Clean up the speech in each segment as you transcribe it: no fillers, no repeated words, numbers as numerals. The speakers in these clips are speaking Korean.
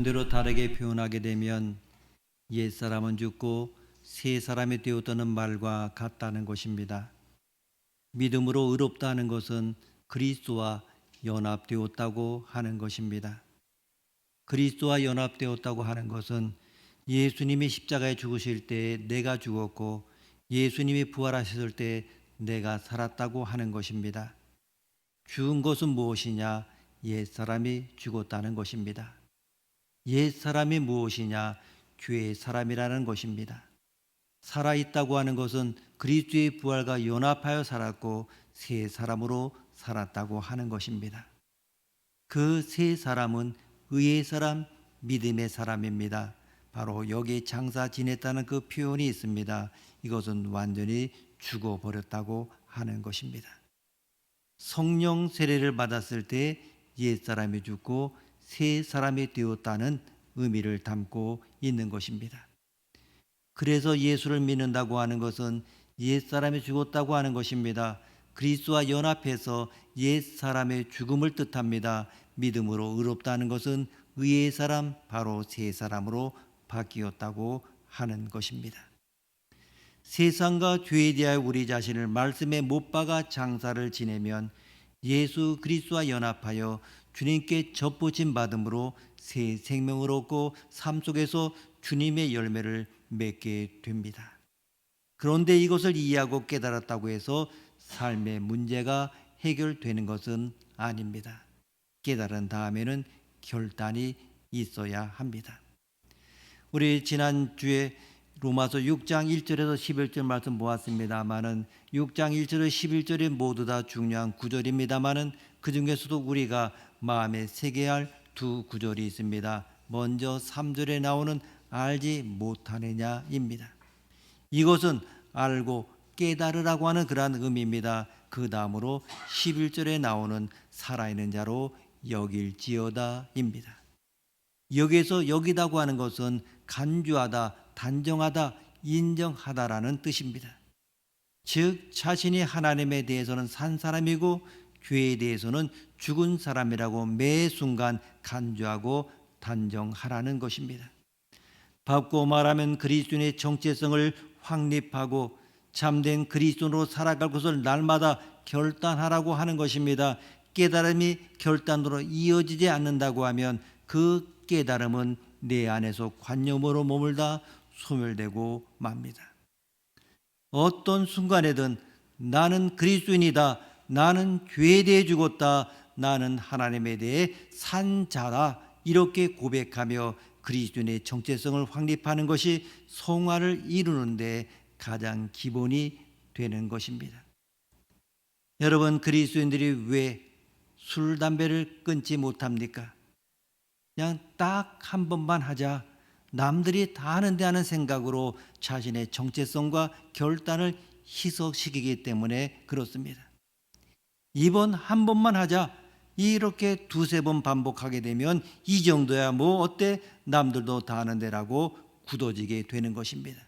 대로 다르게 표현하게 되면 옛사람은 죽고 새 사람이 되었다는 말과 같다는 것입니다. 믿음으로 의롭다는 것은 그리스도와 연합되었다고 하는 것입니다. 그리스도와 연합되었다고 하는 것은 예수님이 십자가에 죽으실 때 내가 죽었고 예수님이 부활하셨을 때 내가 살았다고 하는 것입니다. 죽은 것은 무엇이냐? 옛사람이 죽었다는 것입니다. 옛사람이 무엇이냐? 죄의 사람이라는 것입니다. 살아있다고 하는 것은 그리스도의 부활과 연합하여 살았고 새 사람으로 살았다고 하는 것입니다. 그 새 사람은 의의 사람, 믿음의 사람입니다. 바로 여기에 장사 지냈다는 그 표현이 있습니다. 이것은 완전히 죽어버렸다고 하는 것입니다. 성령 세례를 받았을 때 옛사람이 죽고 새 사람이 되었다는 의미를 담고 있는 것입니다. 그래서 예수를 믿는다고 하는 것은 옛사람이 죽었다고 하는 것입니다. 그리스도와 연합해서 옛사람의 죽음을 뜻합니다. 믿음으로 의롭다는 것은 의의 사람, 바로 새 사람으로 바뀌었다고 하는 것입니다. 세상과 죄에 대하여 우리 자신을 말씀에 못 박아 장사를 지내면 예수 그리스도와 연합하여 주님께 접붙임 받음으로 새 생명을 얻고 삶 속에서 주님의 열매를 맺게 됩니다. 그런데 이것을 이해하고 깨달았다고 해서 삶의 문제가 해결되는 것은 아닙니다. 깨달은 다음에는 결단이 있어야 합니다. 우리 지난주에 로마서 6장 1절에서 11절 말씀 보았습니다마는 6장 1절에서 11절이 모두 다 중요한 구절입니다마는 그 중에서도 우리가 마음에 새겨야 할 두 구절이 있습니다. 먼저 3절에 나오는 알지 못하느냐입니다. 이것은 알고 깨달으라고 하는 그러한 의미입니다. 그 다음으로 11절에 나오는 살아있는 자로 여길지어다입니다. 여기에서 여기다고 하는 것은 간주하다, 단정하다, 인정하다라는 뜻입니다. 즉 자신이 하나님에 대해서는 산 사람이고 죄에 대해서는 죽은 사람이라고 매 순간 간주하고 단정하라는 것입니다. 바꾸어 말하면 그리스도인의 정체성을 확립하고 참된 그리스도로 살아갈 것을 날마다 결단하라고 하는 것입니다. 깨달음이 결단으로 이어지지 않는다고 하면 그 깨달음은 내 안에서 관념으로 머물다 소멸되고 맙니다. 어떤 순간에든 나는 그리스도인이다, 나는 죄에 대해 죽었다, 나는 하나님에 대해 산 자다, 이렇게 고백하며 그리스도인의 정체성을 확립하는 것이 성화를 이루는데 가장 기본이 되는 것입니다. 여러분, 그리스도인들이 왜 술, 담배를 끊지 못합니까? 그냥 딱 한 번만 하자, 남들이 다 하는데 하는 생각으로 자신의 정체성과 결단을 희석시키기 때문에 그렇습니다. 이번 한 번만 하자, 이렇게 두세 번 반복하게 되면 이 정도야 뭐 어때, 남들도 다 하는데라고 굳어지게 되는 것입니다.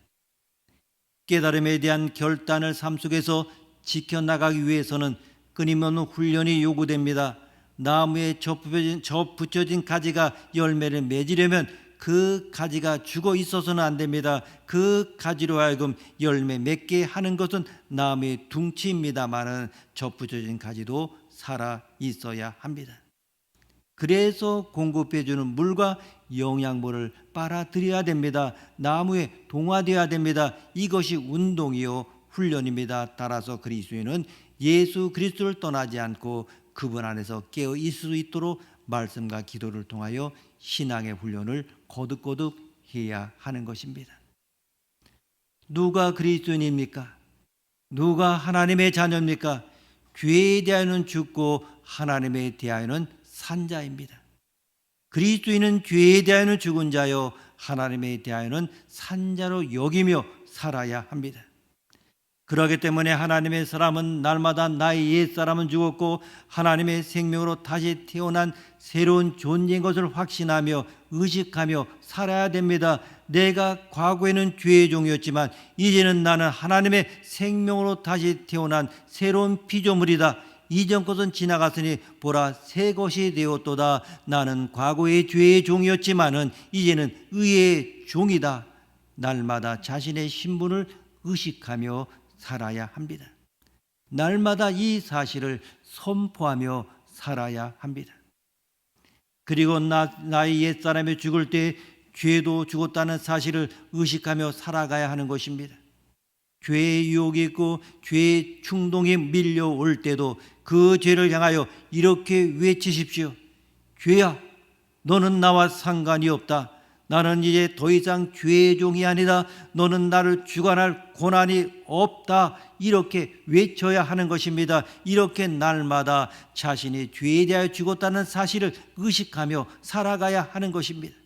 깨달음에 대한 결단을 삶 속에서 지켜나가기 위해서는 끊임없는 훈련이 요구됩니다. 나무에 접붙여진 가지가 열매를 맺으려면 그 가지가 죽어 있어서는 안 됩니다. 그 가지로 하여금 열매 맺게 하는 것은 나무의 둥치입니다마는 접붙여진 가지도 살아 있어야 합니다. 그래서 공급해주는 물과 영양분을 빨아들여야 됩니다. 나무에 동화되어야 됩니다. 이것이 운동이요 훈련입니다. 따라서 그리스도인은 예수 그리스도를 떠나지 않고 그분 안에서 깨어 있을 수 있도록 말씀과 기도를 통하여 신앙의 훈련을 거듭거듭 해야 하는 것입니다. 누가 그리스도인입니까? 누가 하나님의 자녀입니까? 죄에 대하여는 죽고 하나님에 대하여는 산 자입니다. 그리스도인은 죄에 대하여는 죽은 자요 하나님에 대하여는 산 자로 여기며 살아야 합니다. 그렇기 때문에 하나님의 사람은 날마다 나의 옛사람은 죽었고 하나님의 생명으로 다시 태어난 새로운 존재인 것을 확신하며 의식하며 살아야 됩니다. 내가 과거에는 죄의 종이었지만 이제는 나는 하나님의 생명으로 다시 태어난 새로운 피조물이다. 이전 것은 지나갔으니 보라 새 것이 되었도다. 나는 과거의 죄의 종이었지만은 이제는 의의 종이다. 날마다 자신의 신분을 의식하며 살아야 합니다. 날마다 이 사실을 선포하며 살아야 합니다. 그리고 나의 옛사람이 죽을 때 죄도 죽었다는 사실을 의식하며 살아가야 하는 것입니다. 죄의 유혹이 있고 죄의 충동이 밀려올 때도 그 죄를 향하여 이렇게 외치십시오. 죄야, 너는 나와 상관이 없다. 나는 이제 더 이상 죄의 종이 아니다. 너는 나를 주관할 권한이 없다. 이렇게 외쳐야 하는 것입니다. 이렇게 날마다 자신이 죄에 대하여 죽었다는 사실을 의식하며 살아가야 하는 것입니다.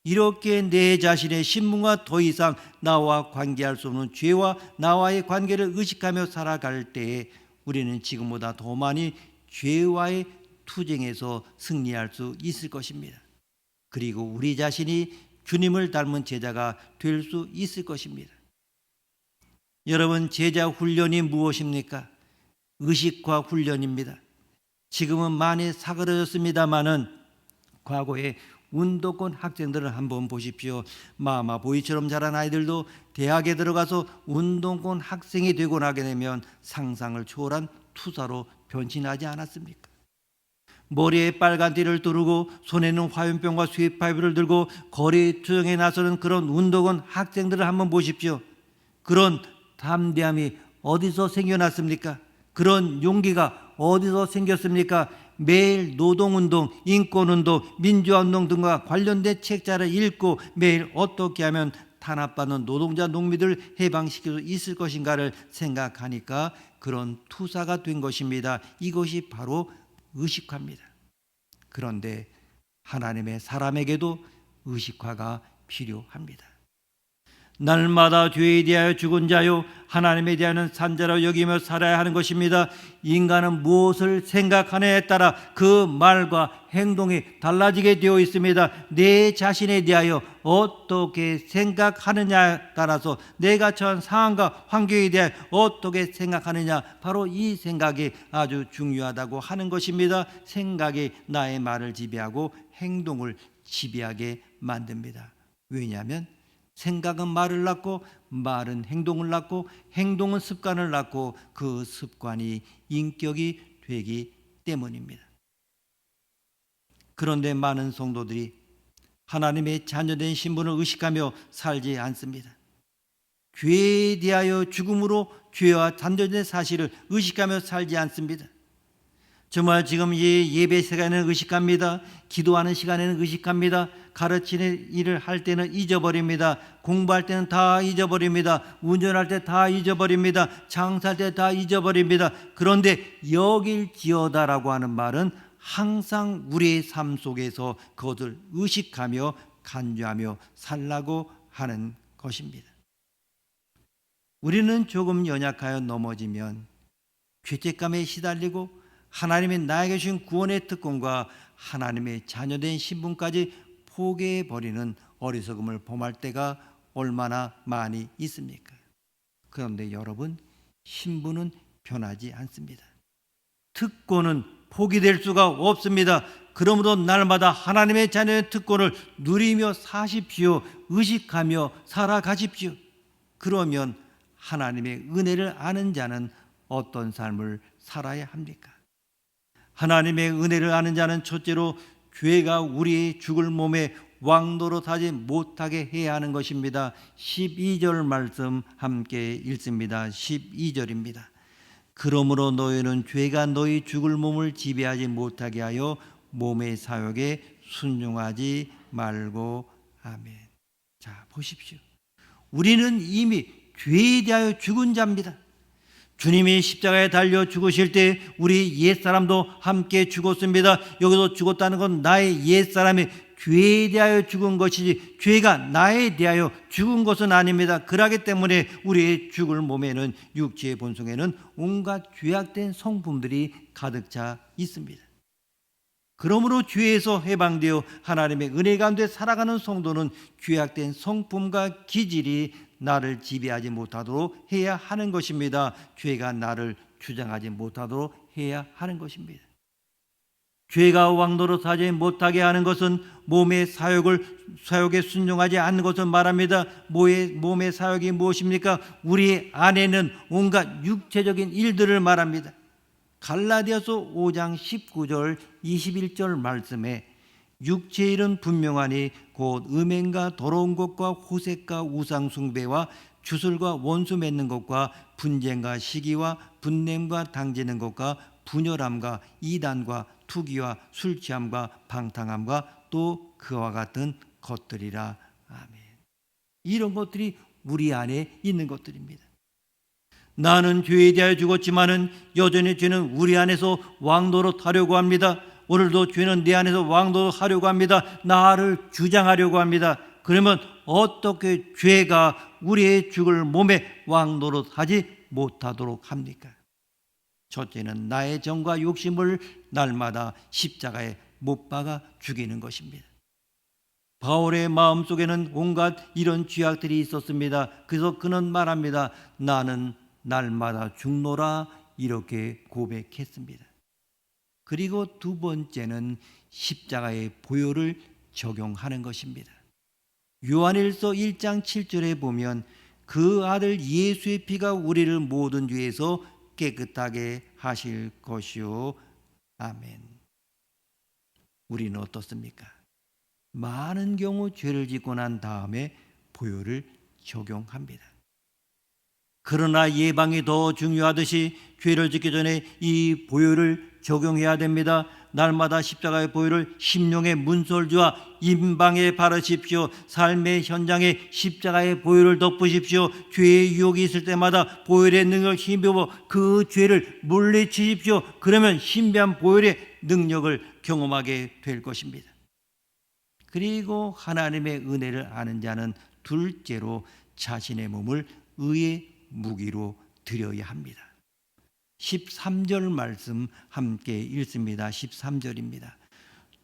이렇게 내 자신의 신분과 더 이상 나와 관계할 수 없는 죄와 나와의 관계를 의식하며 살아갈 때에 우리는 지금보다 더 많이 죄와의 투쟁에서 승리할 수 있을 것입니다. 그리고 우리 자신이 주님을 닮은 제자가 될 수 있을 것입니다. 여러분, 제자 훈련이 무엇입니까? 의식화 훈련입니다. 지금은 많이 사그러졌습니다마는 과거에 운동권 학생들을 한번 보십시오. 마마보이처럼 자란 아이들도 대학에 들어가서 운동권 학생이 되고 나게 되면 상상을 초월한 투사로 변신하지 않았습니까? 머리에 빨간 띠를 두르고 손에는 화염병과 수입파이프를 들고 거리 투쟁에 나서는 그런 운동권 학생들을 한번 보십시오. 그런 담대함이 어디서 생겨났습니까? 그런 용기가 어디서 생겼습니까? 매일 노동운동, 인권운동, 민주화운동 등과 관련된 책자를 읽고 매일 어떻게 하면 탄압받는 노동자, 농민들을 해방시킬 수 있을 것인가를 생각하니까 그런 투사가 된 것입니다. 이것이 바로 의식화입니다. 그런데 하나님의 사람에게도 의식화가 필요합니다. 날마다 죄에 대하여 죽은 자요 하나님에 대하여는 산자로 여기며 살아야 하는 것입니다. 인간은 무엇을 생각하느냐에 따라 그 말과 행동이 달라지게 되어 있습니다. 내 자신에 대하여 어떻게 생각하느냐에 따라서 내가 처한 상황과 환경에 대해 어떻게 생각하느냐, 바로 이 생각이 아주 중요하다고 하는 것입니다. 생각이 나의 말을 지배하고 행동을 지배하게 만듭니다. 왜냐하면 생각은 말을 낳고 말은 행동을 낳고 행동은 습관을 낳고 그 습관이 인격이 되기 때문입니다. 그런데 많은 성도들이 하나님의 자녀된 신분을 의식하며 살지 않습니다. 죄에 대하여 죽음으로 죄와 단절된 사실을 의식하며 살지 않습니다. 정말 지금 예배 시간에는 의식합니다. 기도하는 시간에는 의식합니다. 가르치는 일을 할 때는 잊어버립니다. 공부할 때는 다 잊어버립니다. 운전할 때 다 잊어버립니다. 장사할 때 다 잊어버립니다. 그런데 여길지어다라고 하는 말은 항상 우리의 삶 속에서 그것을 의식하며 간주하며 살라고 하는 것입니다. 우리는 조금 연약하여 넘어지면 죄책감에 시달리고 하나님이 나에게 주신 구원의 특권과 하나님의 자녀된 신분까지 포기해버리는 어리석음을 범할 때가 얼마나 많이 있습니까? 그런데 여러분, 신분은 변하지 않습니다. 특권은 포기될 수가 없습니다. 그러므로 날마다 하나님의 자녀의 특권을 누리며 사십시오. 의식하며 살아가십시오. 그러면 하나님의 은혜를 아는 자는 어떤 삶을 살아야 합니까? 하나님의 은혜를 아는 자는 첫째로 죄가 우리의 죽을 몸에 왕노릇하지 못하게 해야 하는 것입니다. 12절 말씀 함께 읽습니다. 12절입니다. 그러므로 너희는 죄가 너희 죽을 몸을 지배하지 못하게 하여 몸의 사욕에 순종하지 말고. 아멘. 자, 보십시오. 우리는 이미 죄에 대하여 죽은 자입니다. 주님이 십자가에 달려 죽으실 때 우리 옛사람도 함께 죽었습니다. 여기서 죽었다는 건 나의 옛사람이 죄에 대하여 죽은 것이지 죄가 나에 대하여 죽은 것은 아닙니다. 그러기 때문에 우리의 죽을 몸에는, 육체의 본성에는 온갖 죄악된 성품들이 가득 차 있습니다. 그러므로 죄에서 해방되어 하나님의 은혜 가운데 살아가는 성도는 죄악된 성품과 기질이 나를 지배하지 못하도록 해야 하는 것입니다. 죄가 나를 주장하지 못하도록 해야 하는 것입니다. 죄가 왕노릇 하지 못하게 하는 것은 몸의 사욕에 순종하지 않는 것을 말합니다. 몸의 사욕이 무엇입니까? 우리 안에는 온갖 육체적인 일들을 말합니다. 갈라디아서 5장 19절 21절 말씀에 육체의 일은 분명하니 곧 음행과 더러운 것과 호색과 우상 숭배와 주술과 원수 맺는 것과 분쟁과 시기와 분냄과 당지는 것과 분열함과 이단과 투기와 술 취함과 방탕함과 또 그와 같은 것들이라. 아멘. 이런 것들이 우리 안에 있는 것들입니다. 나는 죄에 대하여 죽었지만은 여전히 죄는 우리 안에서 왕노릇하려고 합니다. 오늘도 죄는 내 안에서 왕노릇하려고 합니다. 나를 주장하려고 합니다. 그러면 어떻게 죄가 우리의 죽을 몸에 왕노릇하지 못하도록 합니까? 첫째는 나의 정과 욕심을 날마다 십자가에 못 박아 죽이는 것입니다. 바울의 마음속에는 온갖 이런 죄악들이 있었습니다. 그래서 그는 말합니다. 나는 날마다 죽노라, 이렇게 고백했습니다. 그리고 두 번째는 십자가의 보혈을 적용하는 것입니다. 요한일서 1장 7절에 보면 그 아들 예수의 피가 우리를 모든 죄에서 깨끗하게 하실 것이요. 아멘. 우리는 어떻습니까? 많은 경우 죄를 짓고 난 다음에 보혈을 적용합니다. 그러나 예방이 더 중요하듯이 죄를 짓기 전에 이 보혈을 적용해야 됩니다. 날마다 십자가의 보혈을 심령의 문설주와 임방에 바르십시오. 삶의 현장에 십자가의 보혈을 덮으십시오. 죄의 유혹이 있을 때마다 보혈의 능력을 힘입어 그 죄를 물리치십시오. 그러면 신비한 보혈의 능력을 경험하게 될 것입니다. 그리고 하나님의 은혜를 아는 자는 둘째로 자신의 몸을 의의 무기로 드려야 합니다. 13절 말씀 함께 읽습니다. 13절입니다.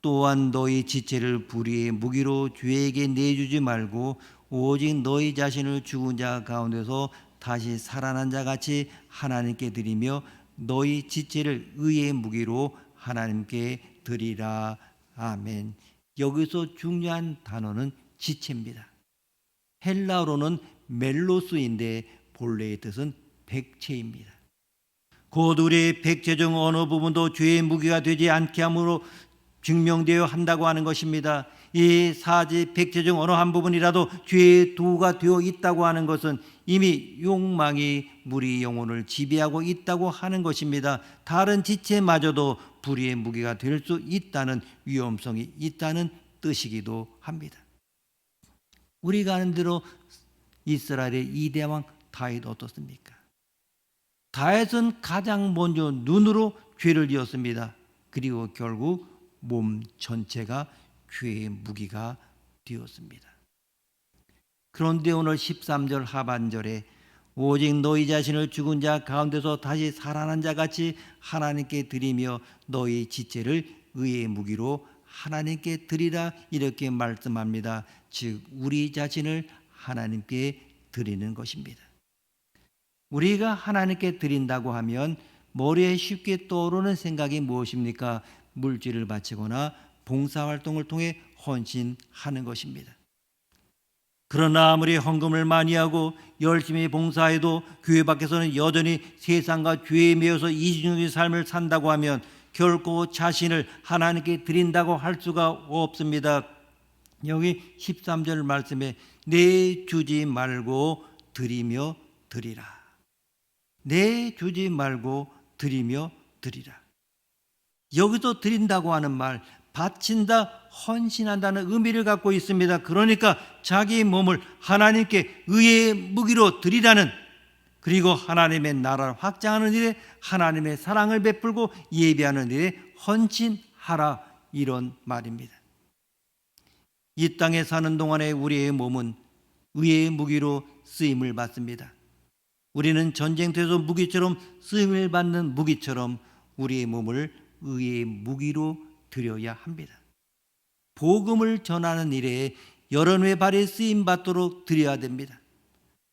또한 너희 지체를 불의의 무기로 죄에게 내주지 말고 오직 너희 자신을 죽은 자 가운데서 다시 살아난 자 같이 하나님께 드리며 너희 지체를 의의 무기로 하나님께 드리라. 아멘. 여기서 중요한 단어는 지체입니다. 헬라어로는 멜로스인데 본래의 뜻은 백체입니다. 곧 우리의 백체 중 어느 부분도 죄의 무기가 되지 않게 함으로 증명되어야 한다고 하는 것입니다. 이 사지 백체 중 어느 한 부분이라도 죄의 도구가 되어 있다고 하는 것은 이미 욕망이 우리 영혼을 지배하고 있다고 하는 것입니다. 다른 지체마저도 불의의 무기가 될 수 있다는 위험성이 있다는 뜻이기도 합니다. 우리가 아는 대로 이스라엘의 이대 왕 다윗 어떻습니까? 다윗은 가장 먼저 눈으로 죄를 지었습니다. 그리고 결국 몸 전체가 죄의 무기가 되었습니다. 그런데 오늘 13절 하반절에 오직 너희 자신을 죽은 자 가운데서 다시 살아난 자 같이 하나님께 드리며 너희 지체를 의의 무기로 하나님께 드리라, 이렇게 말씀합니다. 즉 우리 자신을 하나님께 드리는 것입니다. 우리가 하나님께 드린다고 하면 머리에 쉽게 떠오르는 생각이 무엇입니까? 물질을 바치거나 봉사활동을 통해 헌신하는 것입니다. 그러나 아무리 헌금을 많이 하고 열심히 봉사해도 교회 밖에서는 여전히 세상과 죄에 매여서 이중적인 삶을 산다고 하면 결코 자신을 하나님께 드린다고 할 수가 없습니다. 여기 13절 말씀에 내주지 말고 드리며 드리라. 내주지 말고 드리며 드리라. 여기서 드린다고 하는 말, 바친다, 헌신한다는 의미를 갖고 있습니다. 그러니까 자기 몸을 하나님께 의의 무기로 드리라는, 그리고 하나님의 나라를 확장하는 일에 하나님의 사랑을 베풀고 예배하는 일에 헌신하라, 이런 말입니다. 이 땅에 사는 동안에 우리의 몸은 의의 무기로 쓰임을 받습니다. 우리는 전쟁터에서 무기처럼 쓰임을 받는 무기처럼 우리의 몸을 의의 무기로 드려야 합니다. 복음을 전하는 일에 여론의 발에 쓰임 받도록 드려야 됩니다.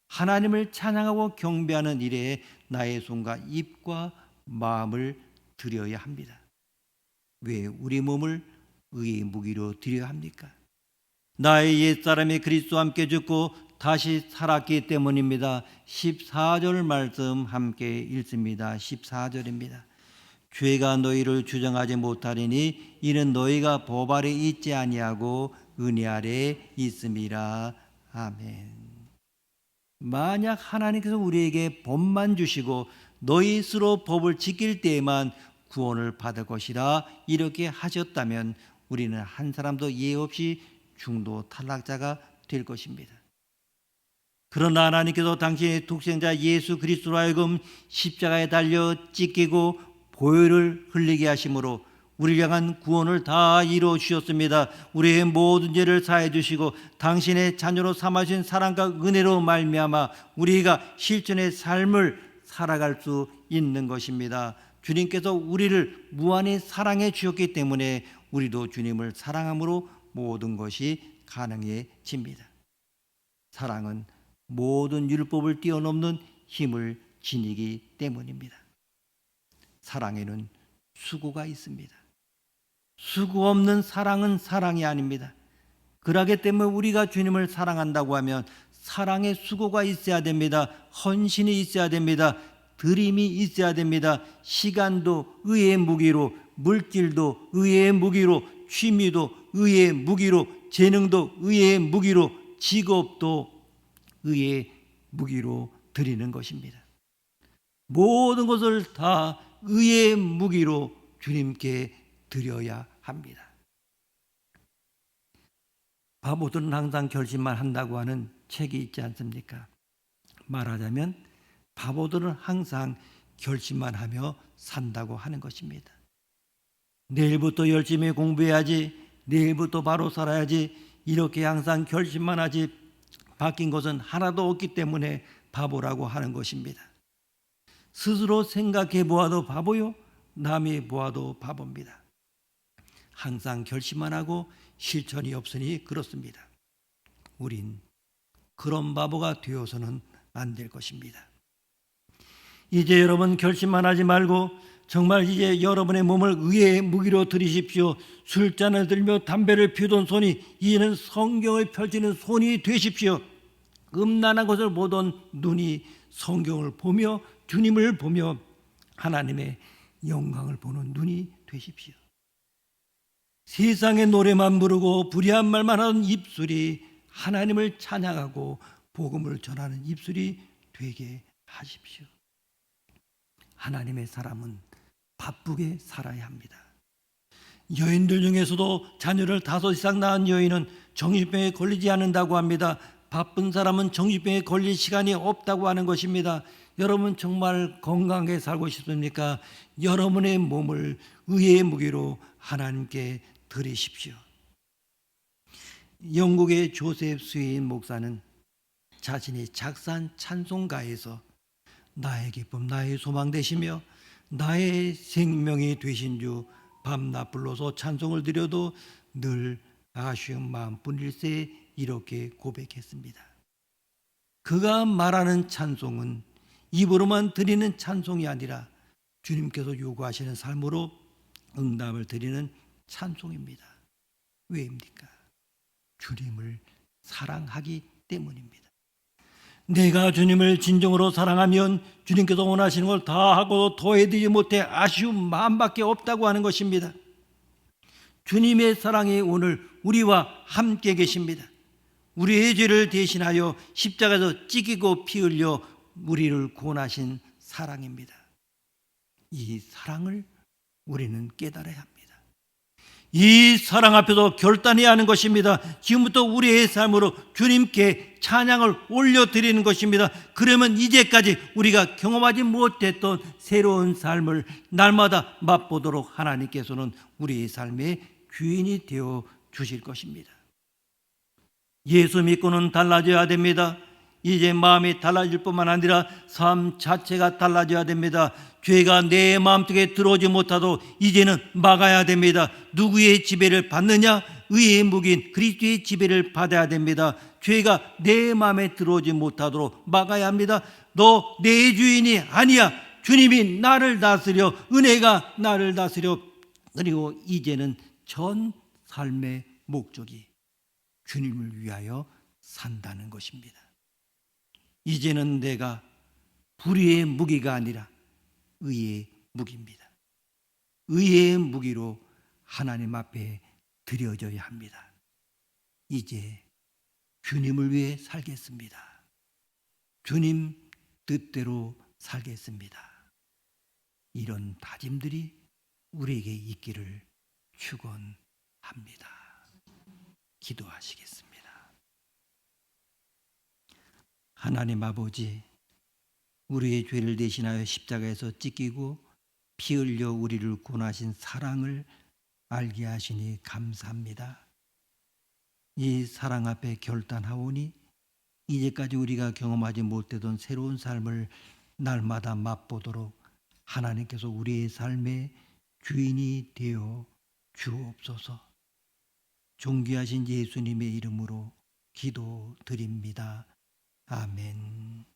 하나님을 찬양하고 경배하는 일에 나의 손과 입과 마음을 드려야 합니다. 왜 우리 몸을 의의 무기로 드려야 합니까? 나의 옛사람이 그리스도와 함께 죽고 다시 살았기 때문입니다. 14절 말씀 함께 읽습니다. 14절입니다. 죄가 너희를 주장하지 못하리니 이는 너희가 법 아래 있지 아니하고 은혜 아래 있음이라. 아멘. 만약 하나님께서 우리에게 법만 주시고 너희 스스로 법을 지킬 때에만 구원을 받을 것이라 이렇게 하셨다면 우리는 한 사람도 예 없이 중도 탈락자가 될 것입니다. 그러나 하나님께서 당신의 독생자 예수 그리스도로 하여금 십자가에 달려 찢기고 보혈을 흘리게 하심으로 우리를 향한 구원을 다 이루어 주셨습니다. 우리의 모든 죄를 사해 주시고 당신의 자녀로 삼으신 사랑과 은혜로 말미암아 우리가 실존의 삶을 살아갈 수 있는 것입니다. 주님께서 우리를 무한히 사랑해 주셨기 때문에 우리도 주님을 사랑함으로 모든 것이 가능해집니다. 사랑은 모든 율법을 뛰어넘는 힘을 지니기 때문입니다. 사랑에는 수고가 있습니다. 수고 없는 사랑은 사랑이 아닙니다. 그러기 때문에 우리가 주님을 사랑한다고 하면 사랑에 수고가 있어야 됩니다. 헌신이 있어야 됩니다. 드림이 있어야 됩니다. 시간도 의의 무기로, 물질도 의의 무기로, 취미도 의의 무기로, 재능도 의의 무기로, 직업도 의의 무기로 드리는 것입니다. 모든 것을 다 의의 무기로 주님께 드려야 합니다. 바보들은 항상 결심만 한다고 하는 책이 있지 않습니까? 말하자면 바보들은 항상 결심만 하며 산다고 하는 것입니다. 내일부터 열심히 공부해야지, 내일부터 바로 살아야지, 이렇게 항상 결심만 하지 바뀐 것은 하나도 없기 때문에 바보라고 하는 것입니다. 스스로 생각해 보아도 바보요, 남이 보아도 바보입니다. 항상 결심만 하고 실천이 없으니 그렇습니다. 우린 그런 바보가 되어서는 안 될 것입니다. 이제 여러분 결심만 하지 말고 정말 이제 여러분의 몸을 의의 무기로 들이십시오. 술잔을 들며 담배를 피우던 손이 이제는 성경을 펼치는 손이 되십시오. 음란한 것을 보던 눈이 성경을 보며 주님을 보며 하나님의 영광을 보는 눈이 되십시오. 세상의 노래만 부르고 불의한 말만 하는 입술이 하나님을 찬양하고 복음을 전하는 입술이 되게 하십시오. 하나님의 사람은 바쁘게 살아야 합니다. 여인들 중에서도 자녀를 5 이상 낳은 여인은 정신병에 걸리지 않는다고 합니다. 바쁜 사람은 정신병에 걸릴 시간이 없다고 하는 것입니다. 여러분 정말 건강하게 살고 싶습니까? 여러분의 몸을 의의 무기로 하나님께 드리십시오. 영국의 조셉 스웨인 목사는 자신이 작사한 찬송가에서 나의 기쁨 나의 소망 되시며 나의 생명이 되신 주 밤낮 불러서 찬송을 드려도 늘 아쉬운 마음뿐일세 이렇게 고백했습니다. 그가 말하는 찬송은 입으로만 드리는 찬송이 아니라 주님께서 요구하시는 삶으로 응답을 드리는 찬송입니다. 왜입니까? 주님을 사랑하기 때문입니다. 내가 주님을 진정으로 사랑하면 주님께서 원하시는 걸 다 하고 더해드리지 못해 아쉬운 마음밖에 없다고 하는 것입니다. 주님의 사랑이 오늘 우리와 함께 계십니다. 우리의 죄를 대신하여 십자가에서 찢기고 피 흘려 우리를 구원하신 사랑입니다. 이 사랑을 우리는 깨달아야 합니다. 이 사랑 앞에서 결단해야 하는 것입니다. 지금부터 우리의 삶으로 주님께 찬양을 올려드리는 것입니다. 그러면 이제까지 우리가 경험하지 못했던 새로운 삶을 날마다 맛보도록 하나님께서는 우리의 삶의 주인이 되어 주실 것입니다. 예수 믿고는 달라져야 됩니다. 이제 마음이 달라질 뿐만 아니라 삶 자체가 달라져야 됩니다. 죄가 내 마음속에 들어오지 못하도록 이제는 막아야 됩니다. 누구의 지배를 받느냐? 의의 무기인 그리스도의 지배를 받아야 됩니다. 죄가 내 마음에 들어오지 못하도록 막아야 합니다. 너 내 주인이 아니야. 주님이 나를 다스려, 은혜가 나를 다스려. 그리고 이제는 전 삶의 목적이 주님을 위하여 산다는 것입니다. 이제는 내가 불의의 무기가 아니라 의의 무기입니다. 의의 무기로 하나님 앞에 드려져야 합니다. 이제 주님을 위해 살겠습니다. 주님 뜻대로 살겠습니다. 이런 다짐들이 우리에게 있기를 축원합니다. 기도하시겠습니다. 하나님 아버지, 우리의 죄를 대신하여 십자가에서 찢기고 피 흘려 우리를 구원하신 사랑을 알게 하시니 감사합니다. 이 사랑 앞에 결단하오니 이제까지 우리가 경험하지 못했던 새로운 삶을 날마다 맛보도록 하나님께서 우리의 삶의 주인이 되어 주옵소서. 존귀하신 예수님의 이름으로 기도드립니다. 아멘.